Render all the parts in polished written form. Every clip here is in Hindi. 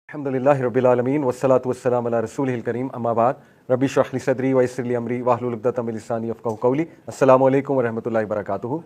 अल्हम्दुलिल्लाहि रब्बिल आलमीन वस्सलातु वस्सलामु अला रसूलिहिल करीम अम्मा बाद रब्बि इश्रह ली सदरी व यस्सिर ली अमरी वाहलुल उक़दतम मिन लिसानी यफ़क़हू क़ौली। अस्सलामु अलैकुम व रहमतुल्लाहि व बरकातुहू।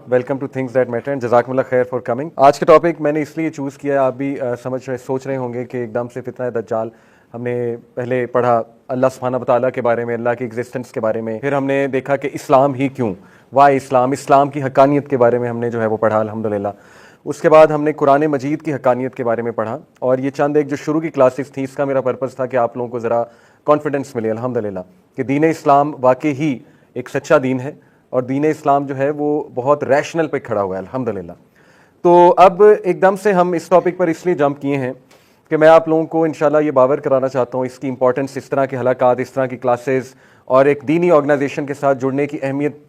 Welcome to things that matter and जज़ाकुमुल्लाह खैर फॉर कमिंग। आज के टॉपिक मैंने इसलिए चूज़ किया, आप भी सोच रहे होंगे कि एकदम से फितना दज्जाल। हमने पहले पढ़ा अल्लाह सुब्हानहू व तआला के बारे में, अल्लाह की एग्जिस्टेंस के बारे में, फिर हमने देखा कि इस्लाम ही क्यों, वाई इस्लाम की हक़ानियत के बारे में हमने जो है वो पढ़ा अल्हम्दुलिल्लाह। उसके बाद हमने कुरान मजीद की हक़ानियत के बारे में पढ़ा, और ये चंद एक जो शुरू की क्लासेस थी, इसका मेरा पर्पज़ था कि आप लोगों को ज़रा कॉन्फिडेंस मिले अल्हम्दुलिल्लाह कि दीन इस्लाम वाकई ही एक सच्चा दीन है और दीन इस्लाम जो है वो बहुत रैशनल पे खड़ा हुआ है अल्हम्दुलिल्लाह। तो अब एकदम से हम इस टॉपिक पर इसलिए जंप किए हैं कि मैं आप लोगों को इंशाल्लाह ये बावर कराना चाहता हूँ इसकी इंपॉर्टेंस, इस तरह के हलाकात, इस तरह की क्लासेस और एक दीनी ऑर्गेनाइजेशन के साथ जुड़ने की अहमियत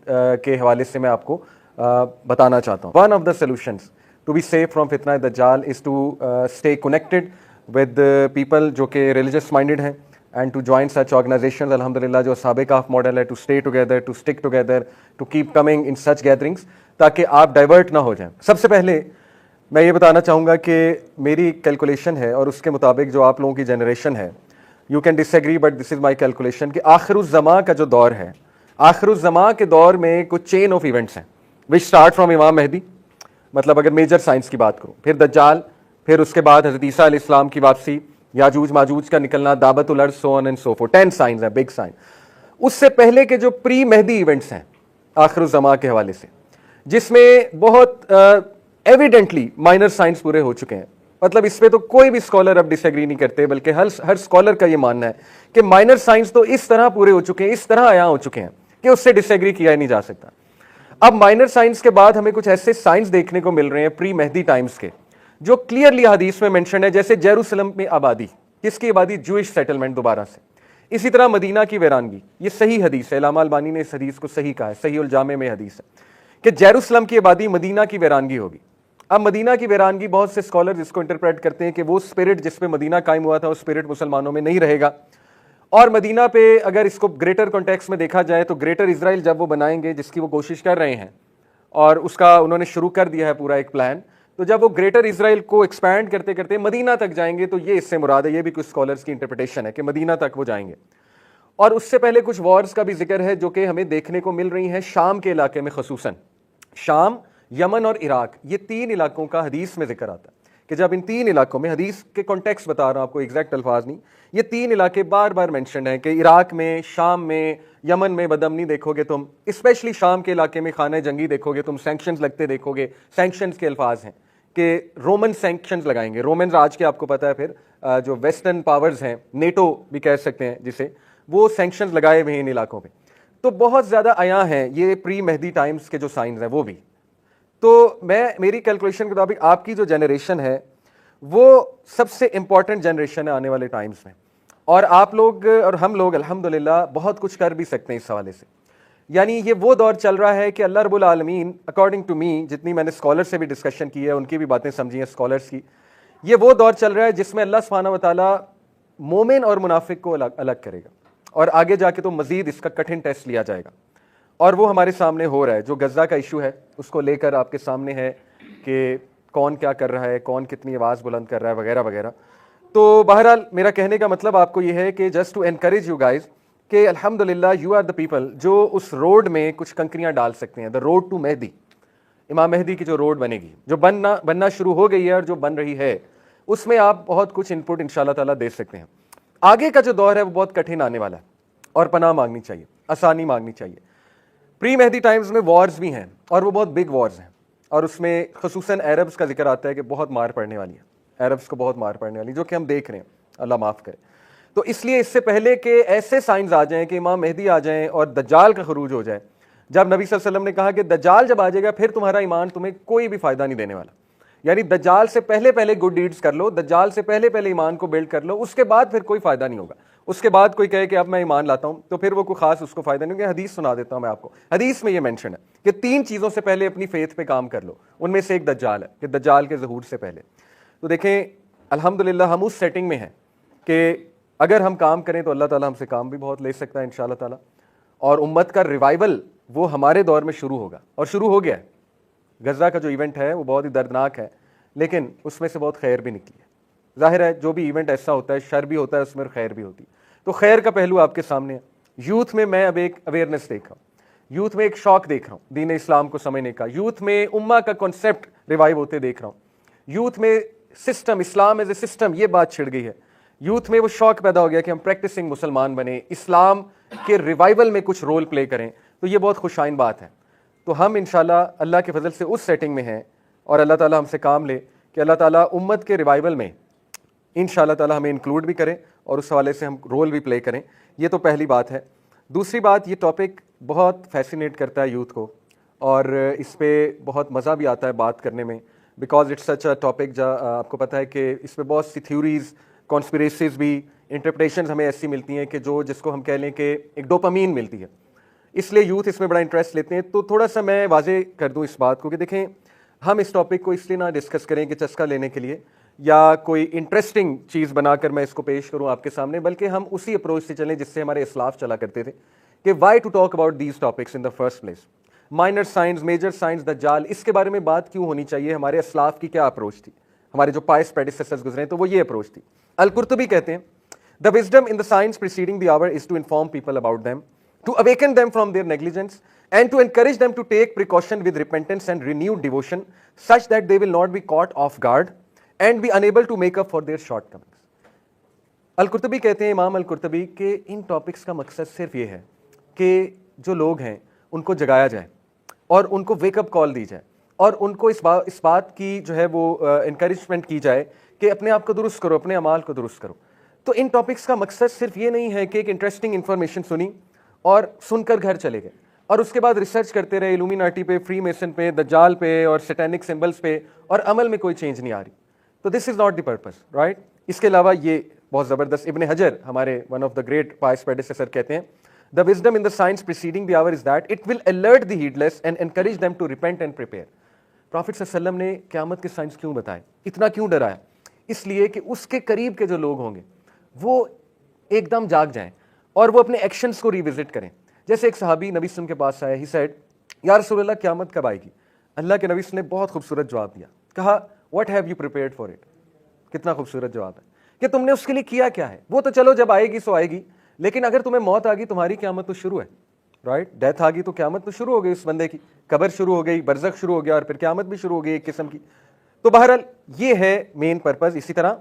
के हवाले से मैं आपको बताना चाहता हूँ। One of the solutions to be safe from फितना दज्जाल is to stay connected with people जो कि रिलीजियस माइंडेड हैं and to join such organizations अल्हम्दुलिल्लाह, जो असहाबे कहफ मॉडल है, to stay together, to stick together, to keep coming in such gatherings, ताकि आप डाइवर्ट ना हो जाएं। सबसे पहले मैं ये बताना चाहूँगा कि मेरी कैलकुलेशन है और उसके मुताबिक जो आप लोगों की जनरेशन है, you can disagree but this is my calculation, कि आखिरुज़्ज़मा का जो दौर है, आखिरुज़्ज़मा के दौर में कुछ चेन ऑफ इवेंट्स हैं विच स्टार्ट फ्रॉम इमाम मेहदी, मतलब अगर मेजर साइंस की बात करूं, फिर दज्जाल, फिर उसके बाद हज़रत ईसा अलैहिस्सलाम की वापसी, याजूज माजूज का निकलना, दावतुल अर्ज़, so on and so fourth. 10 science हैं, बिग साइन। उससे पहले के जो प्री मेहदी इवेंट्स हैं आखिरुज़्ज़मा के हवाले से, जिसमें बहुत एविडेंटली माइनर साइंस पूरे हो चुके हैं, मतलब इस पर तो कोई भी स्कॉलर अब डिसएग्री नहीं करते, बल्कि हर स्कॉलर का ये मानना है कि माइनर साइंस तो इस तरह पूरे हो चुके हैं, इस तरह आया हो चुके हैं कि उससे डिसएग्री किया ही नहीं जा सकता। अब माइनर साइंस के बाद हमें कुछ ऐसे साइंस देखने को मिल रहे हैं प्री मेहदी टाइम्स के, जो क्लियरली हदीस में मेंशन है, जैसे जेरूसलम में आबादी, किसकी आबादी? जूइश सेटलमेंट दोबारा से। इसी तरह मदीना की वीरानगी, ये सही हदीस है, इल्लामा अलबानी ने इस हदीस को सही कहा है, सही उल जामे में हदीस है कि जेरूसलम की आबादी मदीना की वीरानगी होगी। अब मदीना की वीरानगी, बहुत से स्कॉलर इसको इंटरप्रेट करते हैं कि वो स्पिरिट जिस पे मदीना कायम हुआ था, वो स्पिरिट मुसलमानों में नहीं रहेगा, और मदीना पे अगर इसको ग्रेटर कॉन्टेक्स्ट में देखा जाए तो ग्रेटर इजराइल जब वो बनाएंगे, जिसकी वो कोशिश कर रहे हैं और उसका उन्होंने शुरू कर दिया है पूरा एक प्लान, तो जब वो ग्रेटर इजराइल को एक्सपैंड करते करते मदीना तक जाएंगे, तो ये इससे मुराद है, ये भी कुछ स्कॉलर्स की इंटरप्रिटेशन है कि मदीना तक वो जाएंगे। और उससे पहले कुछ वॉर्स का भी जिक्र है जो कि हमें देखने को मिल रही हैं शाम के इलाके में, खसूसन शाम, यमन और इराक, ये 3 इलाकों का हदीस में जिक्र आता है कि जब इन 3 इलाकों में, हदीस के कॉन्टेक्स्ट बता रहा हूं आपको, एग्जैक्ट अल्फाज नहीं, ये 3 इलाके बार बार मेंशन है कि इराक में, शाम में, यमन में बदअमनी देखोगे तुम, स्पेशली शाम के इलाके में खाना जंगी देखोगे तुम, सैंक्शंस लगते देखोगे। सैंक्शंस के अल्फाज हैं कि रोमन सैंक्शंस लगाएंगे, रोमन आज के आपको पता है, फिर जो वेस्टर्न पावर्स हैं, नेटो भी कह सकते हैं जिसे, वो सैंक्शंस लगाए हुए हैं इन इलाकों पर। तो बहुत ज़्यादा आया हैं ये प्री मेहदी टाइम्स के जो साइंस हैं वो भी। तो मेरी कैलकुलेशन के मुताबिक आपकी जो जनरेशन है वो सबसे इंपॉर्टेंट जनरेशन है आने वाले टाइम्स में, और आप लोग और हम लोग अल्हम्दुलिल्लाह बहुत कुछ कर भी सकते हैं इस हवाले से। यानी ये वो दौर चल रहा है कि अल्लाह रब्बुल आलमीन, अकॉर्डिंग टू मी, जितनी मैंने स्कॉलर से भी डिस्कशन की है, उनकी भी बातें समझी हैं स्कॉलर्स की, ये वो दौर चल रहा है जिसमें अल्लाह सुब्हानहू व तआला मोमिन और मुनाफिक को अलग करेगा, और आगे जाके तो मजीद इसका कठिन टेस्ट लिया जाएगा, और वो हमारे सामने हो रहा है। जो गज़ा का इशू है उसको लेकर आपके सामने है कि कौन क्या कर रहा है, कौन कितनी आवाज़ बुलंद कर रहा है, वगैरह वगैरह। तो बहरहाल मेरा कहने का मतलब आपको ये है कि just to encourage you guys कि अल्हम्दुलिल्लाह यू आर द पीपल जो उस रोड में कुछ कंकरियाँ डाल सकते हैं। द रोड टू मेहदी, इमाम मेहदी की जो रोड बनेगी, जो बनना शुरू हो गई है और जो बन रही है, उसमें आप बहुत कुछ इनपुट इंशाल्लाह ताला दे सकते हैं। आगे का जो दौर है वो बहुत कठिन आने वाला है, और पनाह मांगनी चाहिए, आसानी मांगनी चाहिए। प्री मेहदी टाइम्स में वॉर्स भी हैं, और वो बहुत बिग वॉर्स हैं, और उसमें खसूसन अरब्स का जिक्र आता है कि बहुत मार पड़ने वाली है, अरब्स को बहुत मार पड़ने वाली, जो कि हम देख रहे हैं, अल्लाह माफ़ करे। तो इसलिए इससे पहले कि ऐसे साइंस आ जाएं कि इमाम मेहदी आ जाएं और दज्जाल का खरूज हो जाए, जब नबी सल्लल्लाहु अलैहि वसल्लम ने कहा कि दज्जाल जब आ जाएगा फिर तुम्हारा ईमान तुम्हें कोई भी फ़ायदा नहीं देने वाला, यानी दज्जाल से पहले पहले गुड डीड्स कर लो, दज्जाल से पहले पहले ईमान को बिल्ड कर लो, उसके बाद फिर कोई फ़ायदा नहीं होगा। उसके बाद कोई कहे कि अब मैं ईमान लाता हूं, तो फिर वो कोई खास उसको फायदा नहीं होगा। हदीस सुना देता हूं मैं आपको, हदीस में ये मेंशन है कि 3 चीज़ों से पहले अपनी फेथ पे काम कर लो, उनमें से एक दज्जाल है, कि दज्जाल के ज़हूर से पहले। तो देखें अल्हम्दुलिल्लाह हम उस सेटिंग में हैं कि अगर हम काम करें तो अल्लाह ताला हमसे काम भी बहुत ले सकता है इंशाअल्लाह ताला, और उम्मत का रिवाइवल वो हमारे दौर में शुरू होगा, और शुरू हो गया है। गज़ा का जो इवेंट है वो बहुत ही दर्दनाक है, लेकिन उसमें से बहुत खैर भी निकली है। जाहिर है जो भी इवेंट ऐसा होता है शर भी होता है उसमें और खैर भी होती है। तो खैर का पहलू आपके सामने है। यूथ में मैं अब एक अवेयरनेस देख रहा हूँ, यूथ में एक शौक देख रहा हूँ दीन इस्लाम को समझने का, यूथ में उम्मा का कॉन्सेप्ट रिवाइव होते देख रहा हूँ, यूथ में system Islam as a system ये बात छिड़ गई है, यूथ में वो शौक पैदा हो गया कि हम प्रैक्टिसिंग मुसलमान बने, इस्लाम के रिवाइवल में कुछ रोल प्ले करें। तो ये बहुत खुशाइन बात है। तो हम इंशाल्लाह अल्लाह के फजल से उस सेटिंग में हैं और अल्लाह ताला हमसे काम ले कि अल्लाह ताला उम्मत के रिवाइवल में इंशाल्लाह ताला हमें इंक्लूड भी करें और उस हवाले से हम रोल भी प्ले करें। ये तो पहली बात है। दूसरी बात, ये टॉपिक बहुत फैसिनेट करता है यूथ को और इस पर बहुत मज़ा भी आता है बात करने में, because it's such a topic आपको पता है कि इस पर बहुत सी थ्योरीज कॉन्स्पिरेसीज भी इंटरप्रिटेशंस हमें ऐसी मिलती हैं कि जिसको हम कह लें कि एक डोपामीन मिलती है, इसलिए यूथ इसमें बड़ा इंटरेस्ट लेते हैं। तो थोड़ा सा मैं वाजे कर दूं इस बात को कि देखें, हम इस टॉपिक को इसलिए ना डिस्कस करें कि चस्का लेने के लिए या कोई इंटरेस्टिंग चीज़ बनाकर मैं इसको पेश करूं आपके सामने, बल्कि हम उसी अप्रोच से चलें जिससे हमारे इस्लाफ चला करते थे कि why to talk about these topics in the first place. Minor signs, major signs, दज्जाल, इसके बारे में बात क्यों होनी चाहिए, हमारे इस्लाफ की क्या अप्रोच थी, हमारे जो पायस प्रेडिसेसर्स गुजरे तो वो ये अप्रोच थी। अल-कुर्तुबी कहते हैं the wisdom in the science preceding the hour is to inform people about them, to awaken them from their negligence and to encourage them to take precaution with repentance and renewed devotion such that they will not be caught off guard and be unable to make up for their shortcomings. अल-कुर्तुबी कहते हैं, इमाम अल-कुर्तुबी, के इन टॉपिक्स का मकसद सिर्फ ये है कि जो लोग हैं उनको जगाया जाए और उनको वेकअप कॉल दी जाए और उनको इस बात की जो है वो इंकरेजमेंट की जाए कि अपने आप को दुरुस्त करो, अपने अमाल को दुरुस्त करो। तो इन टॉपिक्स का मकसद सिर्फ ये नहीं है कि एक इंटरेस्टिंग इन्फॉर्मेशन सुनी और सुनकर घर चले गए और उसके बाद रिसर्च करते रहे इल्यूमिनाटी पे, फ्री मेसन पे, दज्जाल पे और सैटेनिक सिंबल्स पे और अमल में कोई चेंज नहीं आ रही। तो this is not the purpose, right. इसके अलावा ये बहुत ज़बरदस्त, इब्न हजर हमारे one of the great pious predecessor कहते हैं the wisdom in the science preceding the hour is that it will alert the heedless and encourage them to repent and prepare. Prophet सल्लल्लाहु अलैहि वसल्लम ने क़यामत के साइंस क्यों बताए, इतना क्यों डराया? इसलिए कि उसके करीब के जो लोग होंगे वो एकदम जाग जाएं और वो अपने एक्शंस को रिविजिट करें। जैसे एक सहाबी नबी सल्लल्लाहु अलैहि वसल्लम के पास आया, ही सेड या रसूल अल्लाह क़यामत कब आएगी? अल्लाह के नबी ने बहुत खूबसूरत जवाब दिया, कहा what have you prepared for it. कितना खूबसूरत जवाब है कि तुमने उसके लिए किया क्या है। वो तो चलो जब आएगी सो आएगी, लेकिन अगर तुम्हें मौत आ गई तुम्हारी क़यामत तो शुरू है, राइट। डेथ आ गई तो क़यामत तो शुरू हो गई उस बंदे की, कब्र शुरू हो गई, बरज़ख शुरू हो गया और फिर क़यामत भी शुरू हो गई एक किस्म की। तो बहरहाल ये है मेन पर्पज़। इसी तरह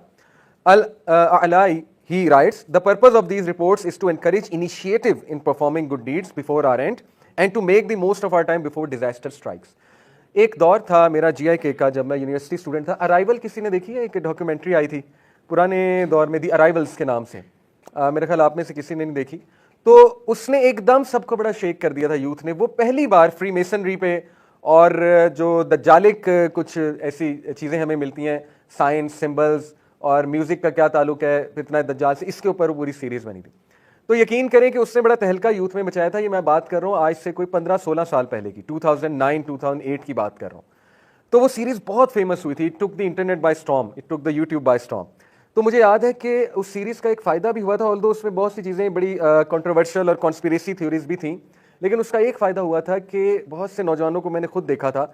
अल-अलाई he writes, the purpose of these reports is to encourage initiative in performing good deeds before our end and to make the most of our time before disaster strikes. एक दौर था मेरा GIK का, जब मैं यूनिवर्सिटी स्टूडेंट था। अराइवल किसी ने देखी है? एक डॉक्यूमेंट्री आई थी पुराने दौर में, दी अराइवल्स के नाम से, मेरे ख्याल आप में से किसी ने नहीं देखी। तो उसने एकदम सबको बड़ा शेक कर दिया था यूथ ने। वो पहली बार फ्री मेसनरी पे और जो दज्जालिक कुछ ऐसी चीज़ें हमें मिलती हैं, साइंस, सिंबल्स और म्यूजिक का क्या ताल्लुक है फितना दज्जाल से, इसके ऊपर पूरी सीरीज बनी थी। तो यकीन करें कि उसने बड़ा तहलका यूथ में मचाया था। ये मैं बात कर रहा हूँ आज से कोई 15-16 साल पहले की, 2009-2008 की बात कर रहा हूँ। तो वो सीरीज बहुत फेमस हुई थी, it took the internet by storm, it took the YouTube by storm. तो मुझे याद है कि उस सीरीज का एक फ़ायदा भी हुआ था, ऑल्दो उसमें बहुत सी चीज़ें बड़ी कंट्रोवर्शियल और कॉन्स्पिरेसी थ्योरीज भी थी, लेकिन उसका एक फ़ायदा हुआ था कि बहुत से नौजवानों को मैंने खुद देखा था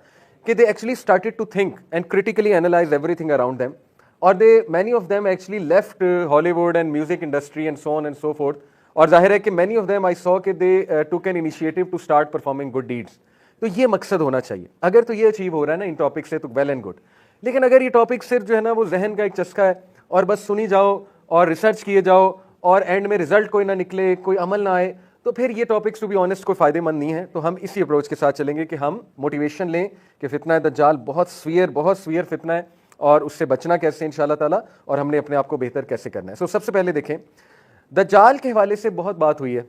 कि they actually started to think and critically analyse everything around them, और many of them actually left Hollywood and music industry and so on and so forth। और जाहिर है कि many of them I saw कि they took an initiative to start performing good deeds। तो ये मकसद होना चाहिए। अगर तो ये अचीव हो रहा है ना इन टॉपिक से तो वेल एंड गुड, लेकिन अगर ये टॉपिक सिर्फ जो है ना वो जहन का एक चस्का है और बस सुनी जाओ और रिसर्च किए जाओ और एंड में रिजल्ट कोई ना निकले, कोई अमल ना आए, तो फिर ये टॉपिक्स टू बी ऑनेस्ट कोई फ़ायदेमंद नहीं है। तो हम इसी अप्रोच के साथ चलेंगे कि हम मोटिवेशन लें कि फितना दज्जाल बहुत सवियर फितना है और उससे बचना कैसे इंशाल्लाह ताला, और हमने अपने आप को बेहतर कैसे करना है। सो सबसे पहले देखें, दज्जाल के हवाले से बहुत बात हुई है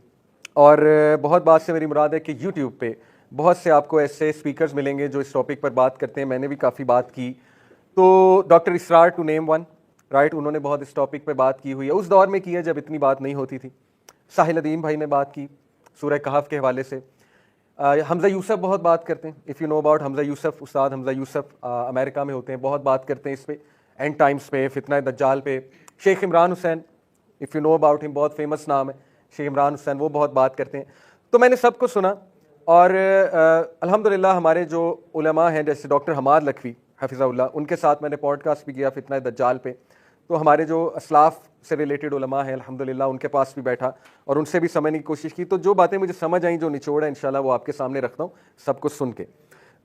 और बहुत बात से मेरी मुराद है कि यूट्यूब पे बहुत से आपको ऐसे स्पीकर्स मिलेंगे जो इस टॉपिक पर बात करते हैं। मैंने भी काफ़ी बात की। तो doctor Israr to name one, right, उन्होंने बहुत इस टॉपिक पर बात की हुई है। उस दौर में की है जब इतनी बात नहीं होती थी। साहिल अदीम भाई ने बात की सूरह कहफ के हवाले से। हमज़ा यूसुफ बहुत बात करते हैं, if you know about Hamza Yusuf, Ustad Hamza Yusuf America में होते हैं, बहुत बात करते हैं इस पे, एंड टाइम्स पे, फितना दज्जाल पे। शेख Imran Hosein, if you know about him, बहुत फेमस नाम है शेख इमरान हुसैन, वो बहुत बात करते हैं। तो मैंने सबको सुना और अल्हम्दुलिल्लाह हमारे जो उलमा हैं जैसे डॉक्टर हमाद लखवी हफिज़हुल्लाह, उनके साथ मैंने पॉडकास्ट भी किया फितना दज्जाल पे। तो हमारे जो असलाफ से रिलेटेड उलमा है अल्हम्दुलिल्लाह उनके पास भी बैठा और उनसे भी समझने की कोशिश की। तो जो बातें मुझे समझ आई, जो निचोड़ है, इंशाल्लाह वो आपके सामने रखता हूँ सब कुछ सुन के।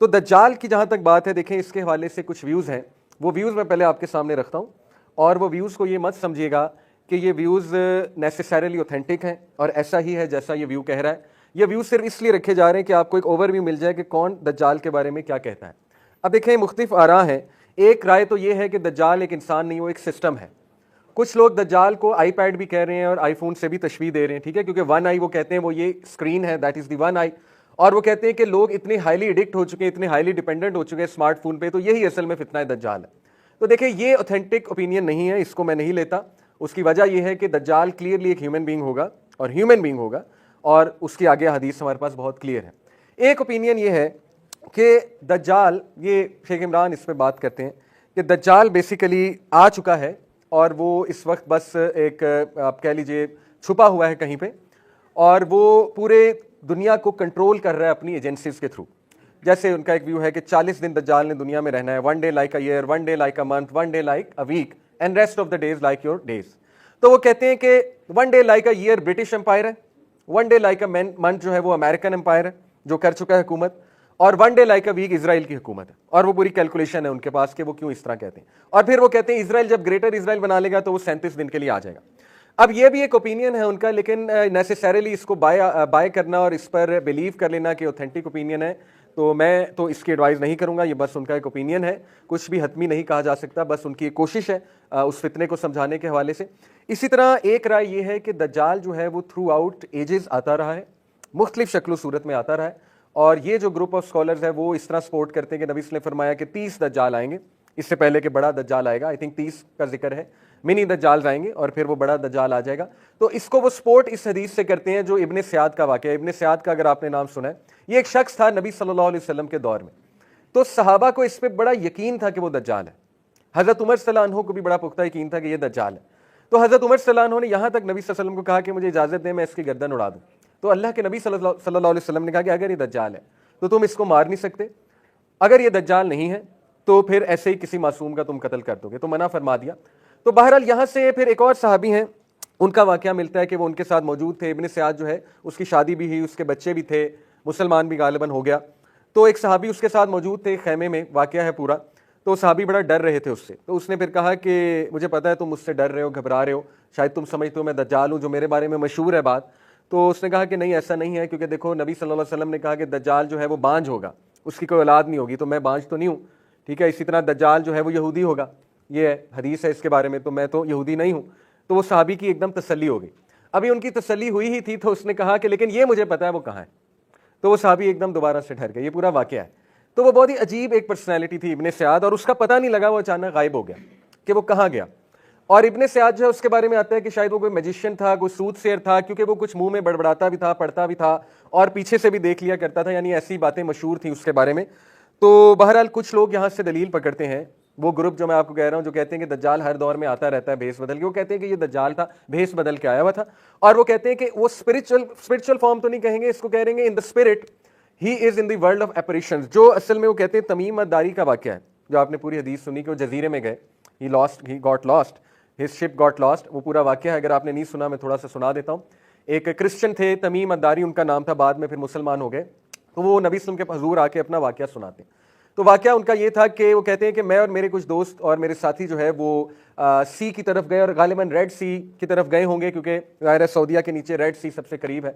तो दज्जाल की जहाँ तक बात है, देखें इसके हवाले से कुछ व्यूज़ हैं, वो व्यूज़ मैं पहले आपके सामने रखता हूँ। और वो व्यूज़ को ये मत समझिएगा कि ये व्यूज़ नेसेसरली ऑथेंटिक हैं और ऐसा ही है जैसा ये व्यू कह रहा है। ये व्यू सिर्फ इसलिए रखे जा रहे हैं कि आपको एक ओवरव्यू मिल जाए कि कौन दज्जाल के बारे में क्या कहता है। अब देखें मुख्तलिफ आरा हैं। एक राय तो ये है कि दज्जाल एक इंसान नहीं, वो एक सिस्टम है। कुछ लोग दज्जाल को आईपैड भी कह रहे हैं और आईफोन से भी तशबीह दे रहे हैं, ठीक है, क्योंकि वन आई वो कहते हैं वो ये स्क्रीन है, दैट इज़ द वन आई। और वो कहते हैं कि लोग इतने हाईली एडिक्ट हो चुके हैं, इतने हाईली डिपेंडेंट हो चुके हैं स्मार्टफोन पे, तो यही असल में फितना दज्जाल है। तो देखिए ये ऑथेंटिक ओपिनियन नहीं है, इसको मैं नहीं लेता। उसकी वजह यह है कि दज्जाल क्लियरली एक ह्यूमन बींग होगा और ह्यूमन बींग होगा, और उसकी आगे हदीस हमारे पास बहुत क्लियर है। एक ओपिनियन ये है कि दज्जाल, ये शेख इमरान इस पर बात करते हैं कि दज्जाल बेसिकली आ चुका है और वो इस वक्त बस एक आप कह लीजिए छुपा हुआ है कहीं पे, और वो पूरे दुनिया को कंट्रोल कर रहा है अपनी एजेंसीज के थ्रू। जैसे उनका एक व्यू है कि 40 दिन दज्जाल ने दुनिया में रहना है, 1 day like a year, 1 day like a month, 1 day like a week and rest of the days like your days. तो वो कहते हैं कि 1 day like a year British Empire है, 1 डे लाइक अ मंथ जो है वो अमेरिकन एम्पायर है जो कर चुका है हुकूमत, और 1 day like a week Israel की हुकूमत है। और वो पूरी कैलकुलेशन है उनके पास कि वो क्यों इस तरह कहते हैं। और फिर वो कहते हैं इजराइल जब ग्रेटर इजराइल बना लेगा तो वो 37 दिन के लिए आ जाएगा। अब ये भी एक ओपिनियन है उनका, लेकिन नेसेसरली इसको बाय करना और इस पर बिलीव कर लेना कि ऑथेंटिक ओपिनियन है, तो मैं तो इसकी एडवाइस नहीं करूंगा। ये बस उनका एक ओपिनियन है, कुछ भी हतमी नहीं कहा जा सकता, बस उनकी एक कोशिश है उस फितने को समझाने के हवाले से। इसी तरह एक राय ये है कि दज्जाल जो है वो थ्रू आउट एजेस आता रहा है, मुख्तलिफ शक्ल सूरत में आता रहा है। और ये जो ग्रुप ऑफ स्कॉलर्स है वो इस तरह सपोर्ट करते हैं कि नबी ने फरमाया कि 30 दज्जाल आएंगे, इससे पहले कि बड़ा दज्जाल आएगा। आई थिंक 30 का जिक्र है, मिनी दज्जाल आएंगे और फिर वो बड़ा दज्जाल आ जाएगा। तो इसको वो सपोर्ट इस हदीस से करते हैं जो इब्ने सयाद का वाक़या है। इब्ने सयाद का अगर आपने नाम सुना है, ये एक शख्स था नबी सल्लल्लाहु अलैहि वसल्लम के दौर में, तो सहाबा को इस पर बड़ा यकीन था कि वो दज्जाल है। हज़रत उमर सल्लल्लाहु अन्हु को भी बड़ा पुख्ता यकीन था कि ये दज्जाल है। तो हज़रत उमर सल्लल्लाहु अन्हु ने यहाँ तक नबी सल्लल्लाहु अलैहि वसल्लम को कहा कि मुझे इजाज़त दें, मैं इसकी गर्दन उड़ा दूँ। तो अल्लाह के नबी सल्लल्लाहु अलैहि वसल्लम ने कहा कि अगर ये दज्जाल है तो तुम इसको मार नहीं सकते, अगर ये दज्जाल नहीं है तो फिर ऐसे ही किसी मासूम का तुम कत्ल कर दोगे, तो मना फरमा दिया। तो बहरहाल यहाँ से फिर एक और सहाबी हैं, उनका वाक़या मिलता है कि वो उनके साथ मौजूद थे। इब्ने सयाद जो है उसकी शादी भी हुई, उसके बच्चे भी थे, मुसलमान भी गालिबन हो गया। तो एक सहाबी उसके साथ मौजूद थे खैमे में, वाक़या है पूरा। तो सहाबी बड़ा डर रहे थे उससे। तो उसने फिर कहा कि मुझे पता है तुम मुझसे डर रहे हो, घबरा रहे हो, शायद तुम समझते हो मैं दज्जाल हूँ, जो मेरे बारे में मशहूर है बात। तो उसने कहा कि नहीं ऐसा नहीं है, क्योंकि देखो नबी सल्लल्लाहु अलैहि वसल्लम ने कहा कि दज्जाल जो है वो बांझ होगा, उसकी कोई औलाद नहीं होगी, तो मैं बांझ तो नहीं हूँ, ठीक है। इसी तरह दज्जाल जो है वो यहूदी होगा, ये हदीस है इसके बारे में, तो मैं तो यहूदी नहीं हूँ। तो वो सहाबी की एकदम तसल्ली हो गई। अभी उनकी तसल्ली हुई ही थी तो उसने कहा कि लेकिन ये मुझे पता है वो कहाँ है। तो वो सहाबी एकदम दोबारा से ठहर गए। ये पूरा वाक़या है। तो वो बहुत ही अजीब एक पर्सनैलिटी थी इब्ने सयाद, और उसका पता नहीं लगा, वो अचानक गायब हो गया कि वो कहाँ गया। और इब्ने सयाद जो है उसके बारे में आता है कि शायद वो कोई मैजिशियन था, कोई सूदसेर था, क्योंकि वो कुछ मुंह में बड़बड़ाता भी था, पढ़ता भी था और पीछे से भी देख लिया करता था, यानी ऐसी बातें मशहूर थी उसके बारे में। तो बहरहाल कुछ लोग यहाँ से दलील पकड़ते हैं, वो ग्रुप जो मैं आपको कह रहा हूँ जो कहते हैं कि दज्जाल हर दौर में आता रहता है भेस बदल के, वो कहते हैं कि ये दज्जाल था, भेस बदल के आया हुआ था। और वो कहते हैं कि वो स्पिरिचुअल फॉर्म तो नहीं कहेंगे इसको, कह रहेंगे in the spirit he is in the world of apparitions. जो असल में वो कहते हैं तमीम अदारी का वाक़या है, जो आपने पूरी हदीस सुनी कि वो जजीरे में गए, he got lost, his ship got lost, वो पूरा वाक़या है। अगर आपने नहीं सुना मैं थोड़ा सा सुना देता हूँ। एक क्रिश्चियन थे, तमीम अदारी उनका नाम था, बाद में फिर मुसलमान हो गए। तो वो नबी सल्लल्लाहु अलैहि वसल्लम के हजूर आके अपना वाक़या सुनाते हैं। तो वाक़या उनका ये था कि वो कहते हैं कि मैं और मेरे कुछ दोस्त और मेरे साथी जो है वो सी की तरफ गए, और गालिबन रेड सी की तरफ गए होंगे, क्योंकि ज़ाहिर है सऊदीया के नीचे रेड सी सबसे करीब है।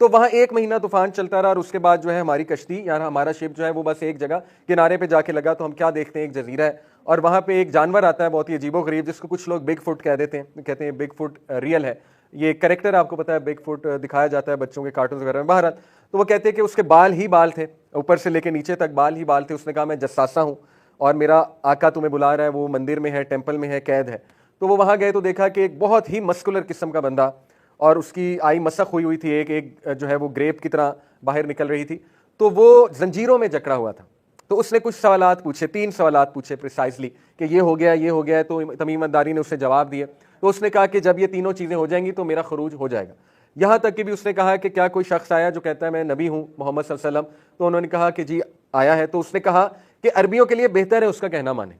तो वहाँ 1 महीना तूफान चलता रहा, और उसके बाद जो है हमारी कश्ती या हमारा शिप जो है वो बस एक जगह किनारे पे जाके लगा। तो हम क्या देखते हैं, एक जजीरा है और वहाँ पे एक जानवर आता है बहुत ही अजीबोगरीब, जिसको कुछ लोग बिग फुट कह देते हैं, कहते हैं बिग फुट रियल है। ये कैरेक्टर आपको पता है, बिग फुट दिखाया जाता है बच्चों के कार्टून वगैरह में। बहरहाल तो वो कहते हैं कि उसके बाल ही बाल थे, ऊपर से लेके नीचे तक बाल ही बाल थे। उसने कहा मैं जस्सासा हूँ और मेरा आका तुम्हें बुला रहा है, वो मंदिर में है, टेम्पल में है, कैद है। तो वो वहाँ गए तो देखा कि एक बहुत ही मस्कुलर किस्म का बंदा, और उसकी आई मसक हुई थी, एक जो है वो ग्रेप की तरह बाहर निकल रही थी। तो वो जंजीरों में जकड़ा हुआ था। तो उसने कुछ सवालात पूछे, 3 सवालात पूछे प्रिसाइजली कि ये हो गया, ये हो गया। तो तमीम अदारी ने उससे जवाब दिए। तो उसने कहा कि जब ये तीनों चीज़ें हो जाएंगी तो मेरा खरूज हो जाएगा। यहाँ तक कि भी उसने कहा कि क्या कोई शख्स आया जो कहता है मैं नबी हूँ मोहम्मद सल्लल्लाहु अलैहि वसल्लम। तो उन्होंने कहा कि जी आया है। तो उसने कहा कि अरबियों के लिए बेहतर है उसका कहना माने।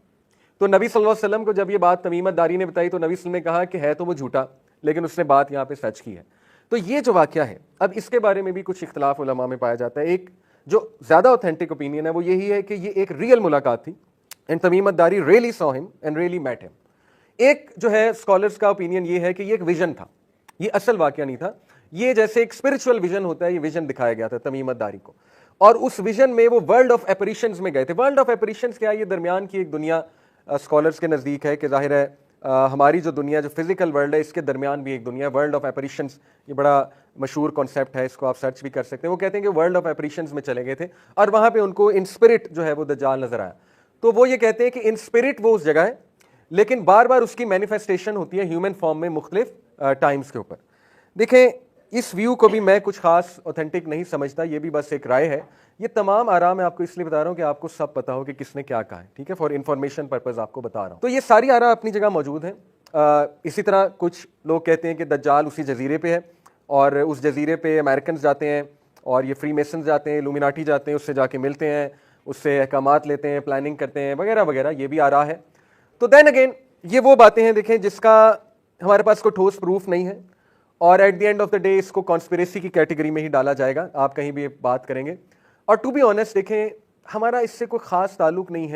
तो नबी सल्लल्लाहु अलैहि वसल्लम को जब ये बात तमीमत दारी ने बताई तो नबी सल्लल्लाहु अलैहि वसल्लम ने कहा कि है तो वो झूठा, लेकिन उसने बात यहाँ पे सच की है। तो ये जो वाक़या है, अब इसके बारे में भी कुछ इख्तिलाफ उलमा में पाया जाता है। एक जो ज़्यादा ऑथेंटिक ओपिनियन है वो यही है कि ये एक रियल मुलाकात थी एंड तमीमत दारी really saw him and really met him. एक जो है स्कॉलर्स का ओपिनियन ये है कि ये एक विजन था, ये असल वाक़या नहीं था। ये जैसे एक स्पिरिचुअल विजन होता है, ये विजन दिखाया गया था तमीमत दारी को, और उस विजन में वो वर्ल्ड ऑफ एपरिशंस में गए थे। वर्ल्ड ऑफ एपरिशंस क्या है? ये दरमियान की एक दुनिया स्कॉलर्स के नज़दीक है कि जाहिर है हमारी जो दुनिया, जो फिजिकल वर्ल्ड है, इसके दरमियान भी एक दुनिया है, वर्ल्ड ऑफ एपरिशंस। ये बड़ा मशहूर कॉन्सेप्ट है, इसको आप सर्च भी कर सकते हैं। वो कहते हैं कि वर्ल्ड ऑफ एपरिशंस में चले गए थे और वहाँ पे उनको इन स्पिरिट जो है वो दज्जाल नजर आया। तो वो ये कहते हैं कि इन स्पिरिट वो उस जगह है, लेकिन बार बार उसकी मैनिफेस्टेशन होती है ह्यूमन फॉर्म में मुख्तलिफ टाइम्स के ऊपर। देखें, इस व्यू को भी मैं कुछ खास ऑथेंटिक नहीं समझता, ये भी बस एक राय है। ये तमाम आरा मैं आपको इसलिए बता रहा हूँ कि आपको सब पता हो कि किसने क्या कहा है, ठीक है, फॉर इन्फॉर्मेशन पर्पज आपको बता रहा हूँ। तो ये सारी आरा अपनी जगह मौजूद है। इसी तरह कुछ लोग कहते हैं कि दज्जाल उसी जजीरे पे है और उस जजीरे पे अमेरिकन जाते हैं और ये फ्री मेसन जाते हैं, इल्यूमिनाटी जाते हैं, उससे जाके मिलते हैं, उससे अहकामात लेते हैं, प्लानिंग करते हैं वगैरह वगैरह, ये भी आरा है। तो देन अगेन ये वो बातें हैं, देखें, जिसका हमारे पास कोई ठोस प्रूफ नहीं है और at the end of the day इसको कॉन्स्पिरेसी की कैटेगरी में ही डाला जाएगा, आप कहीं भी बात करेंगे। और टू बी ऑनेस्ट देखें, हमारा इससे कोई खास ताल्लुक नहीं है।